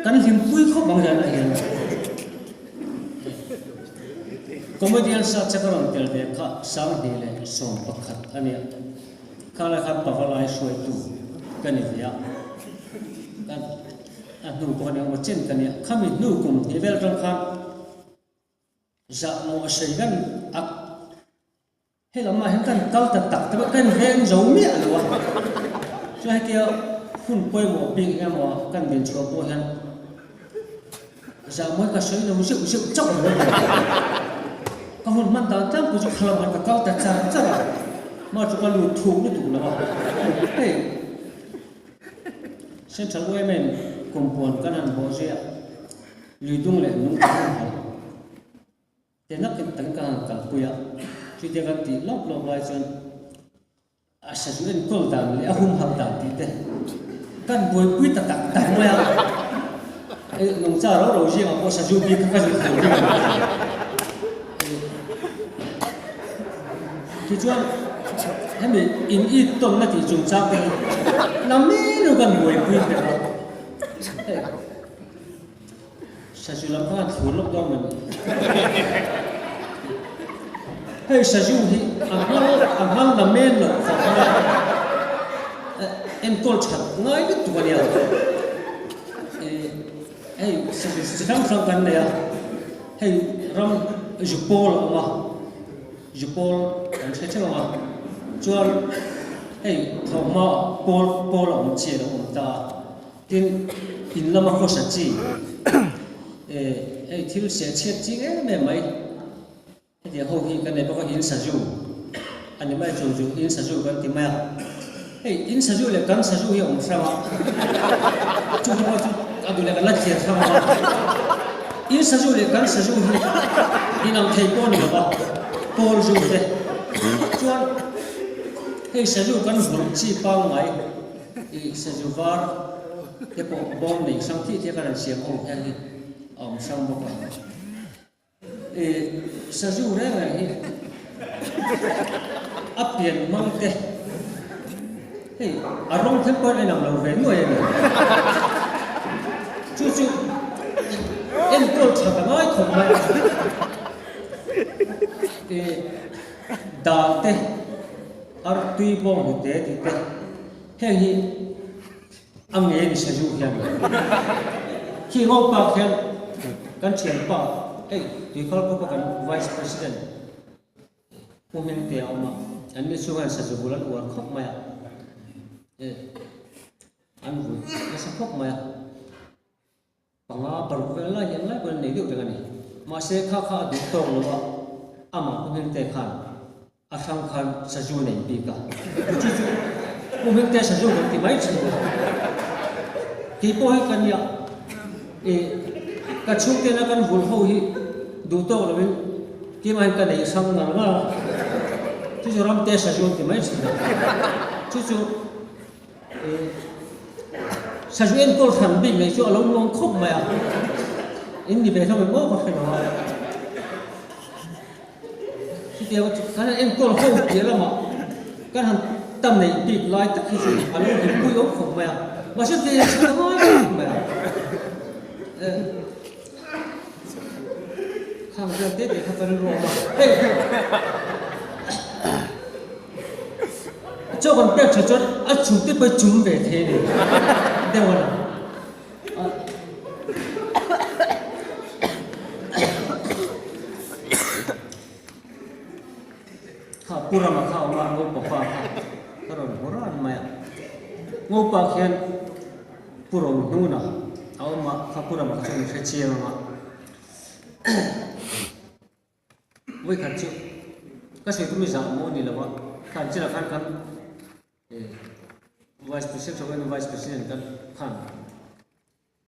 kan him pui kho bang jan hian comedian sa chakaram tel de kha sang de le som pakhat ania khala khat pawalai soi tu kan ya kan nu ko ne mo chen kan ya khami nu kum ti vel ram khan za mo sei gan ak helama hen kan kal ta tak ta kan ven zo mi alwa so ha kia hun poi mo ping em mo kan din cho po han za mo ka sei no usi chok mo ka hun man ta tam ku chu khala man ka kal ta cha cha ma chu ka lu thu ni tu la ba hey central women kumpon kanan bo sia lidung le nung ka ha te nak tan ka kal puya chi te kan ti lop lai chon asa juin kol dam le ahum ham dam ti te kan boi pui ta tak tak mo ya e nong cha ro ji ma ko sa ju bi ka ju ko ni ki chuan hemi in i tom na ti chung cha te nam ni no kan boi pui te sa ju lam ka thur lop dom man hey sa ju hi amal na men lo fa em kol chat ngai ni tu ya hey sa kam from kan ya hey ram jupol ma jupol kan che che ma chuan hey thoma pol om che lo ta tin in lama ko sa chi hey thil se che chi me mai thì hầu hi cái này bao in sử dụng anh em ai dùng in sử dụng cái gì mà hey in sử dụng là cần sử dụng hiểu sao chúng ta có được là lách sao in sử dụng là cần sử dụng đi làm thầy con nữa ba con dùng thế chuan hey sử dụng cần dùng chi bao ngày sử dụng var cái bộ bom này sang thị thì cái là xiềng ông hay ông sang một cái sa ju re la hi apian mang te hey arong the par enam lo ve no ye chu em kol chha mai khom mai da te ar tui bom te ti te he hi am ye ni sa ju hian ki ho pa khen kan chen pa hey di kalau kau bukan vice president pemerintah ama anda suruh satu bulan uang kok maya anu masa kok maya panga berkala yang lain bukan itu dengan ni masih kakak di tong luar ama pemerintah kan asam kan saju ni bika cucu pemerintah saju nanti mai cuci kipoh kan ya kacung kena kan vulho hi duto lo ki mai kan ei sang na ma chu chu ram te sa ju ti mai chu chu sa ju en kol khan bi mai chu lo long khop ma ya in ni be thong mo ko khen ma ki te wa kan en kol ho ti la ma kan han tam nei bi lai tak ki chu a lo hi pu yo khop ma ya ma chu te chu ma ya hàng giờ tết để không phải luôn mà cho con bé cho chúng tết bây chúng về thế này đâu rồi khảo pura mà khảo mà ngô bọc pha cái rồi pura ăn mày ngô bọc khen pura nung na áo mà khảo pura mà khảo sẽ chia mà với khán chịu các sự cũng bị giảm môn đi là vậy khán chỉ là khán vice president cho vice president khán